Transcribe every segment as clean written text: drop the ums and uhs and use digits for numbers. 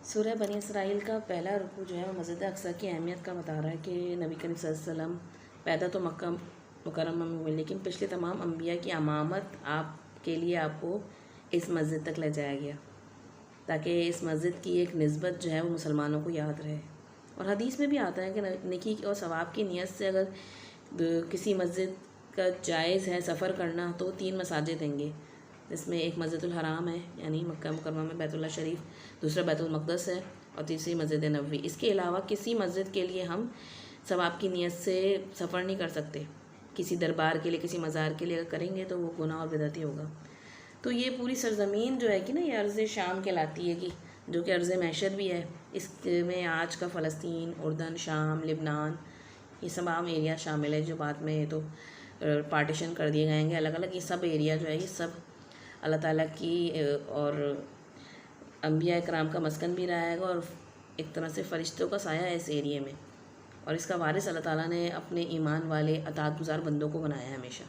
सूरह बनी इसराइल का पहला रुकू जो है वो मस्जिद अक्सा की अहमियत का बता रहा है कि नबी करीम सल्लल्लाहु अलैहि वसल्लम पैदा तो मक्का मुकर्रमा में हुए, लेकिन पिछले तमाम अम्बिया की अमामत आपके लिए आपको इस मस्जिद तक ले जाया गया ताकि इस मस्जिद की एक निस्बत जो है वो मुसलमानों को याद रहे। और हदीस में भी आता है कि नेकी और सवाब की नीयत से अगर किसी मस्जिद का जायज़ है सफ़र करना तो 3 मसाजिद देंगे, जिसमें एक मस्जिदुल हराम है यानी मक्का मुकर्रमा में बैतुल्लाह शरीफ, दूसरा बैतुल मक़दस है और तीसरी मस्जिद नबवी। इसके अलावा किसी मस्जिद के लिए हम सवाब की नीयत से सफ़र नहीं कर सकते। किसी दरबार के लिए, किसी मज़ार के लिए अगर करेंगे तो वो गुनाह और बिदअती होगा। तो ये पूरी सरज़मीन जो है कि ना, ये अर्ज़ शाम कहलाती है कि जो कि अर्ज़ मैशर भी है। इसमें आज का फ़लस्तीन, उर्दन, शाम, लिबनान, ये तमाम एरिया शामिल है जो बाद में ये तो पार्टीशन कर दिए गए अलग अलग। ये सब एरिया जो है ये सब अल्लाह ताला की और अंबिया इकराम का मस्कन भी रहा है और एक तरह से फ़रिश्तों का साया है इस एरिए में। और इसका वारिस अल्लाह ताला ने अपने ईमान वाले अताअत गुज़ार बंदों को बनाया है हमेशा।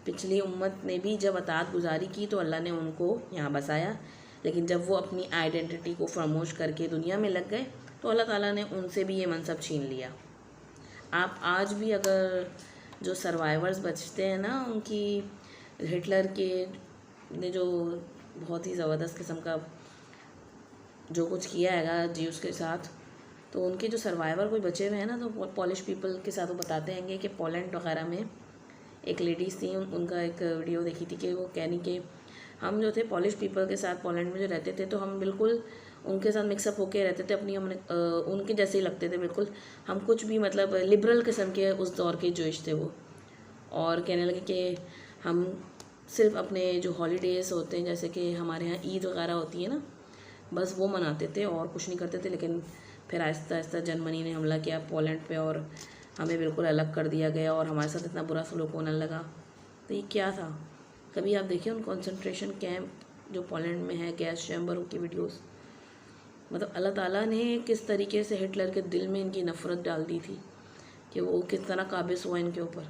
पिछली उम्मत ने भी जब अताअत गुज़ारी की तो अल्लाह ने उनको यहाँ बसाया, लेकिन जब वो अपनी आइडेंटिटी को फरामोश करके दुनिया में लग गए तो अल्लाह ताला ने उनसे भी ये मनसब छीन लिया। आप आज भी अगर जो सर्वाइवर्स बचते हैं ना, उनकी हिटलर के ने जो बहुत ही ज़बरदस्त किस्म का जो कुछ किया है जीव्स के साथ, तो उनके जो सर्वाइवर कोई बचे हुए हैं ना, तो पॉलिश पीपल के साथ वो बताते हैं कि पोलैंड वगैरह में एक लेडीज़ थी, उनका एक वीडियो देखी थी कि वो कहनी कि हम जो थे पॉलिश पीपल के साथ पोलैंड में जो रहते थे तो हम बिल्कुल उनके साथ मिक्सअप होके रहते थे, अपनी हमने उनके जैसे ही लगते थे बिल्कुल। हम कुछ भी मतलब लिबरल किस्म के उस दौर के जोइश थे वो। और कहने लगे कि हम सिर्फ अपने जो हॉलीडेज़ होते हैं, जैसे कि हमारे यहाँ ईद वगैरह होती है ना, बस वो मनाते थे और कुछ नहीं करते थे। लेकिन फिर आहिस्ता आहिस्ता जर्मनी ने हमला किया पोलैंड पे और हमें बिल्कुल अलग कर दिया गया और हमारे साथ इतना बुरा सलूक होने लगा। तो ये क्या था? कभी आप देखिए उन कंसंट्रेशन कैंप जो पोलैंड में है, गैस चैम्बर की वीडियोस, मतलब अल्लाह ताला ने किस तरीके से हिटलर के दिल में इनकी नफ़रत डाल दी थी कि वो किस तरह काबिज़ हुआ इनके ऊपर।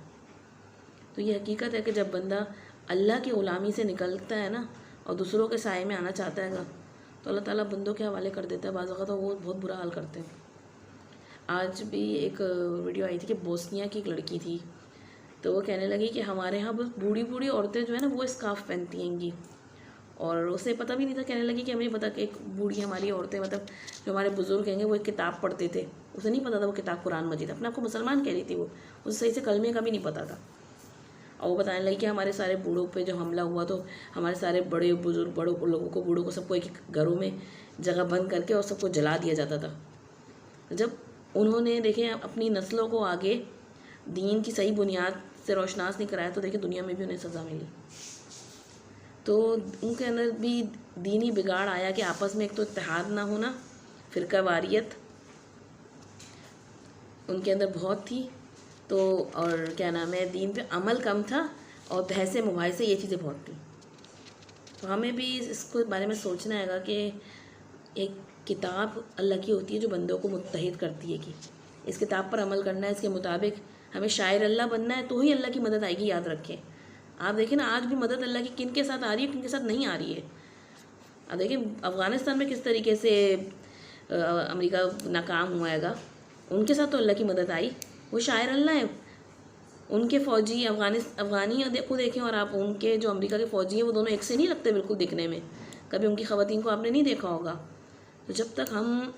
तो ये हकीकत है कि जब बंदा अल्लाह की ग़ुलामी से निकलता है ना और दूसरों के साए में आना चाहता है तो अल्लाह ताला बंदों के हवाले कर देता है। बाज़ वक़्त तो वो बहुत बुरा हाल करते हैं। आज भी एक वीडियो आई थी कि बोस्निया की एक लड़की थी, तो वो कहने लगी कि हमारे यहाँ बस बूढ़ी बूढ़ी औरतें जो है ना वो स्कार्फ पहनती हैंगी, और उसे पता भी नहीं था। कहने लगी कि हमें पता कि एक बूढ़ी हमारी औरतें, मतलब जो हमारे बुज़ुर्ग हैं वो एक किताब पढ़ते थे, उसे नहीं पता था वो किताब कुरान मजीद, अपने आप को मुसलमान कह रही थी वो, उसे सही से कलमे का भी नहीं पता था। और वो बताने लगी कि हमारे सारे बूढ़ों पे जो हमला हुआ तो हमारे सारे बड़े बुजुर्ग बड़ों लोगों को, बूढ़ों को सबको एक घरों में जगह बंद करके और सबको जला दिया जाता था। जब उन्होंने देखें अपनी नस्लों को आगे दीन की सही बुनियाद से रोशनास नहीं कराया तो देखिए दुनिया में भी उन्हें सज़ा मिली। तो उनके अंदर भी दीनी बिगाड़ आया कि आपस में एक तो इत्तेहाद ना होना, फ़िरका वारियत उनके अंदर बहुत थी, तो और क्या नाम है, दीन पे अमल कम था और बहसे मुबाहिसे ये चीज़ें बहुत थी। तो हमें भी इसको बारे में सोचना है कि एक किताब अल्लाह की होती है जो बंदों को मुत्तहिद करती है कि इस किताब पर अमल करना है, इसके मुताबिक हमें शायर अल्लाह बनना है, तो ही अल्लाह की मदद आएगी। याद रखें, आप देखें ना आज भी मदद अल्लाह की किन के साथ आ रही है, किन के साथ नहीं आ रही है। अब देखिए अफ़गानिस्तान में किस तरीके से अमेरिका नाकाम हुआ है, उनके साथ तो अल्लाह की मदद आई, वो शायर अल्लाह है। उनके फ़ौजी अफ़गानी को देखें और आप उनके जो अमेरिका के फ़ौजी हैं वो दोनों एक से नहीं लगते बिल्कुल दिखने में। कभी उनकी ख़वातीन को आपने नहीं देखा होगा। तो जब तक हम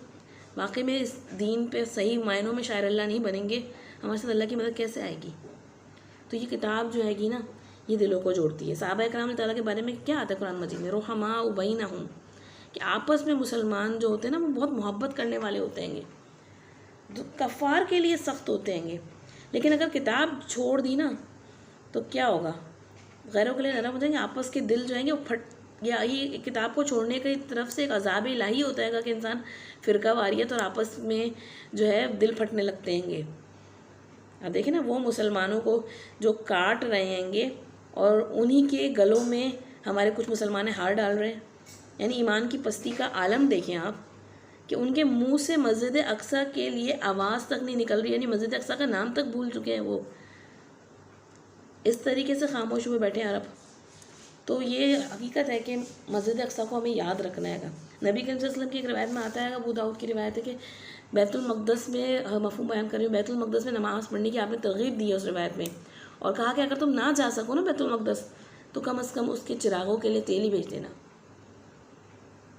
वाकई में इस दीन पे सही मायनों में शायर अल्लाह नहीं बनेंगे, हमारे साथ अल्लाह की मदद कैसे आएगी? तो ये किताब जो हैगी ना, ये दिलों को जोड़ती है। सहाबा इकराम ताला के बारे में क्या आता है कुरान मजीद में, रुहमा बैनहुम, कि आपस में मुसलमान जो होते हैं ना वो बहुत मोहब्बत करने वाले होते हैं, जो कफ़ार के लिए सख्त होते हैं। लेकिन अगर किताब छोड़ दी ना तो क्या होगा, गैरों के लिए नरम हो जाएंगे, आपस के दिल जो हैंगे वो फट, या ये किताब को छोड़ने की तरफ से एक अज़ाब इलाही होता है कि इंसान फ़िरका वारियत और आपस में जो है दिल फटने लगते हैंगे। अब देखिए ना वो मुसलमानों को जो काट रहे हैंगे और उन्हीं के गलों में हमारे कुछ मुसलमान हार डाल रहे हैं। यानी ईमान की पस्ती का आलम देखें आप कि उनके मुंह से मस्जिद अक्सा के लिए आवाज़ तक नहीं निकल रही, यानी मस्जिद अक्सा का नाम तक भूल चुके हैं वो, इस तरीके से खामोश हुए बैठे अरब। तो ये हकीकत है कि मस्जिद अक्सा को हमें याद रखना है। नबी करीम सल्लल्लाहु अलैहि वसल्लम की एक रिवायत में आता है, अबू दाऊद की रिवायत है कि बैतुल मक़दस में, मफ़हूम बयान कर रही हूँ, बैतुल मक़दस में नमाज़ पढ़ने की आपने तरगीब दी है उस रिवायत में, और कहा कि अगर तुम ना जा सको ना बैतुल मक़दस तो कम से कम उसके चिरागों के लिए तेल ही भेज देना।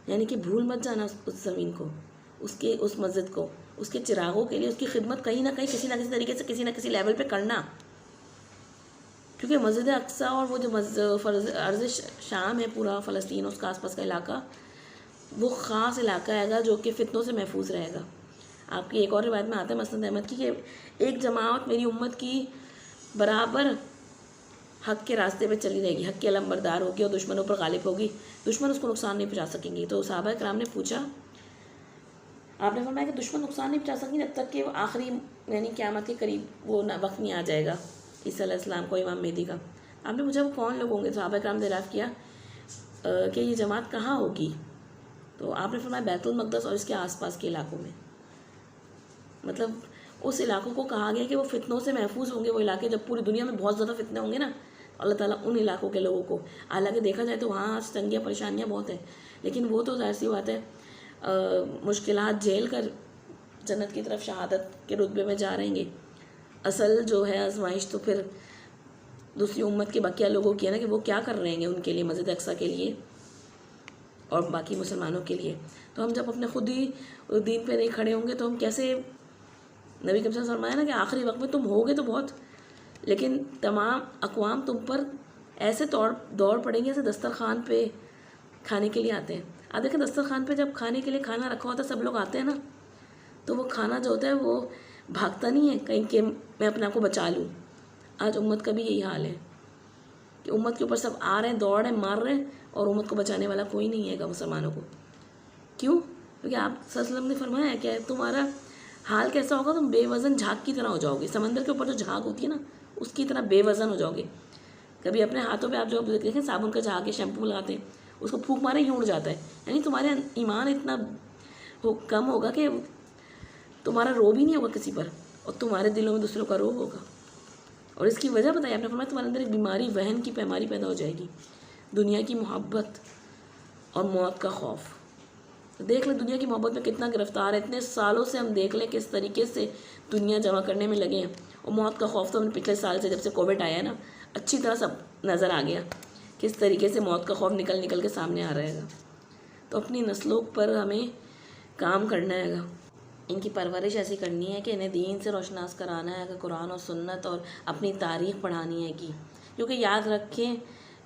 यानी कि भूल मत जाना उस ज़मीन को, उसके उस मस्जिद को, उसके चिरागों के लिए उसकी खिदमत कहीं ना कहीं किसी ना किसी तरीके से किसी ना किसी लेवल पे करना। क्योंकि मस्जिद अक्सा और वो जो अर्ज़ शाम है, पूरा फ़लस्तीन उसका आसपास का इलाका, वो ख़ास इलाका है जो कि फ़ितनों से महफूज रहेगा। आपकी एक और रिवायत में आता है मसनद अहमद की कि एक जमात मेरी उम्मत की बराबर हक़ के रास्ते पे चली रहेगी, हक़ की अलमबरदार होगी और दुश्मनों पर गालिब होगी, दुश्मन उसको नुकसान नहीं पहुँचा सकेंगे। तो सहाबा कराम ने पूछा, आपने फरमाया कि दुश्मन नुकसान नहीं पहुँचा सकेंगे जब तक कि आखिरी यानी क़यामत के करीब वो वक्त नहीं आ जाएगा ईसा अलैहिस्सलाम को, इमाम मेहदी का। आपने पूछा वो कौन लोग होंगे? सहाबा कराम ने दरियाफ़्त किया कि ये जमात कहाँ होगी? तो आपने फरमाया बैतुल मक़दस और इसके आसपास के इलाकों में। मतलब उस इलाकों को कहा गया कि वो फितनों से महफूज होंगे, वो इलाके जब पूरी दुनिया में बहुत ज़्यादा फितने होंगे ना, अल्लाह ताला उन इलाकों के लोगों को, हालांकि देखा जाए तो वहाँ आज तंगियाँ परेशानियाँ बहुत हैं, लेकिन वो तो ज़ाहिर सी बात है मुश्किलात झेल कर जन्नत की तरफ शहादत के रुतबे में जा रहेंगे। असल जो है आजमाइश तो फिर दूसरी उम्मत के बकिया लोगों की है ना, कि वो क्या कर रहे हैं उनके लिए, मस्जिद अक्सा के लिए और बाकी मुसलमानों के लिए। तो हम जब अपने खुद ही दीन पे नहीं खड़े होंगे तो हम कैसे, नबी करीम सल्लल्लाहु अलैहि वसल्लम फरमाया ना कि आखिरी वक्त में तुम होगे तो बहुत, लेकिन तमाम अक़वाम तुम पर ऐसे दौड़ पड़ेंगे जैसे दस्तरखान पे खाने के लिए आते हैं। आप देखें दस्तरखान पे जब खाने के लिए खाना रखा होता है, सब लोग आते हैं ना, तो वो खाना जो होता है वो भागता नहीं है कहीं कि मैं अपने आप को बचा लूँ। आज उम्मत का भी यही हाल है कि उम्मत के ऊपर सब आ रहे हैं, दौड़ रहे हैं, मार रहे हैं, और उम्मत को बचाने वाला कोई नहीं है मुसलमानों को। क्यों? क्योंकि आप सल्लल्लाहु अलैहि वसल्लम ने फरमाया है कि तुम्हारा हाल कैसा होगा, तुम बेवज़न झाग की तरह हो जाओगे। समंदर के ऊपर जो झाग होती है ना, उसकी तरह बेवज़न हो जाओगे। कभी अपने हाथों पे आप जो देखें साबुन का झाग है, शैम्पू लगाते हैं, उसको फूंक मारे ही उड़ जाता है। यानी तुम्हारे ईमान इतना कम होगा कि तुम्हारा रोब ही नहीं होगा किसी पर, और तुम्हारे दिलों में दूसरों का रोब होगा। और इसकी वजह बताइए आपने फरमाया, तुम्हारे अंदर एक बीमारी, वहन की बीमारी पैदा हो जाएगी, दुनिया की मोहब्बत और मौत का खौफ। तो देख लें दुनिया की मोहब्बत में कितना गिरफ्तार है। इतने सालों से हम देख लें किस तरीके से दुनिया जमा करने में लगे हैं, और मौत का खौफ तो हमने पिछले साल से जब से कोविड आया है ना, अच्छी तरह सब नज़र आ गया किस तरीके से मौत का खौफ निकल निकल के सामने आ रहेगा। तो अपनी नस्लों पर हमें काम करना है, इनकी परवरिश ऐसी करनी है कि इन्हें दीन से रोशनास कराना है, कि कुरान और सुन्नत और अपनी तारीख़ पढ़ानी है क्योंकि याद रखें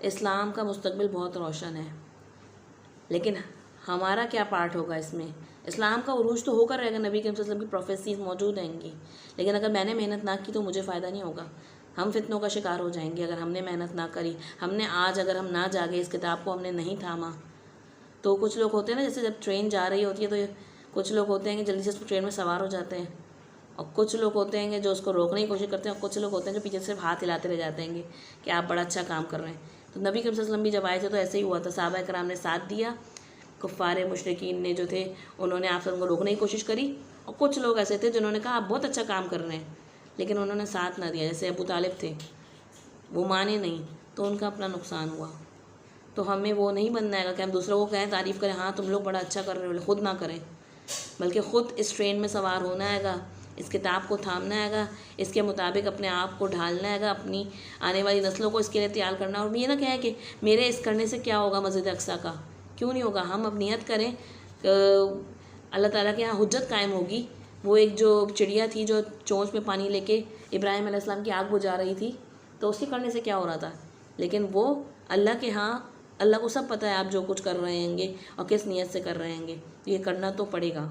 इस्लाम का मुस्तकबिल बहुत रोशन है, लेकिन हमारा क्या पार्ट होगा इसमें? इस्लाम का उरूज तो होकर रहेगा, नबी करीम सल्लल्लाहु अलैहि वसल्लम की प्रोफेसीज मौजूद रहेंगी, लेकिन अगर मैंने मेहनत ना की तो मुझे फ़ायदा नहीं होगा। हम फितनों का शिकार हो जाएंगे अगर हमने मेहनत ना करी। हमने आज अगर हम ना जागे, इस किताब को हमने नहीं थामा, तो कुछ लोग होते हैं ना, जैसे जब ट्रेन जा रही होती है तो कुछ लोग होते हैं कि जल्दी से उस ट्रेन में सवार हो जाते हैं, और कुछ लोग होते हैं कि जो उसको रोकने की कोशिश करते हैं, और कुछ लोग होते हैं जो पीछे सिर्फ हाथ हिलाते रह जाते हैं कि आप बड़ा अच्छा काम कर रहे हैं। तो नबी करीम सल्लल्लाहु अलैहि वसल्लम भी जब आए थे तो ऐसे ही हुआ था, सहाबा कराम ने साथ दिया, कुफ़ार मुशरिकीन ने जो थे उन्होंने आप सबको रोकने की कोशिश करी, और कुछ लोग ऐसे थे जिन्होंने कहा आप बहुत अच्छा काम कर रहे हैं, लेकिन उन्होंने साथ ना दिया। जैसे अबू तालिब थे, वो माने नहीं, तो उनका अपना नुकसान हुआ। तो हमें वो नहीं बनना है कि हम दूसरों को कहें, तारीफ़ करें, हाँ तुम लोग बड़ा अच्छा कर रहे हो, खुद ना करें, बल्कि ख़ुद इस ट्रेन में सवार होना हैगा, इस किताब को थामना हैगा, इसके मुताबिक अपने आप को ढालना हैगा, अपनी आने वाली नस्लों को इसके लिए तैयार करना। और ये ना कहें कि मेरे इस करने से क्या होगा मस्जिद अक्सा का, क्यों नहीं होगा। हम अब नियत करें, अल्लाह ताला के यहाँ हुज्जत कायम होगी। वो एक जो चिड़िया थी जो चोंच में पानी लेके इब्राहिम अलैहिस्सलाम की आग बुझा रही थी, तो उसके करने से क्या हो रहा था, लेकिन वो अल्लाह के यहाँ, अल्लाह को सब पता है आप जो कुछ कर रहे होंगे और किस नीयत से कर रहे होंगे, तो ये करना तो पड़ेगा।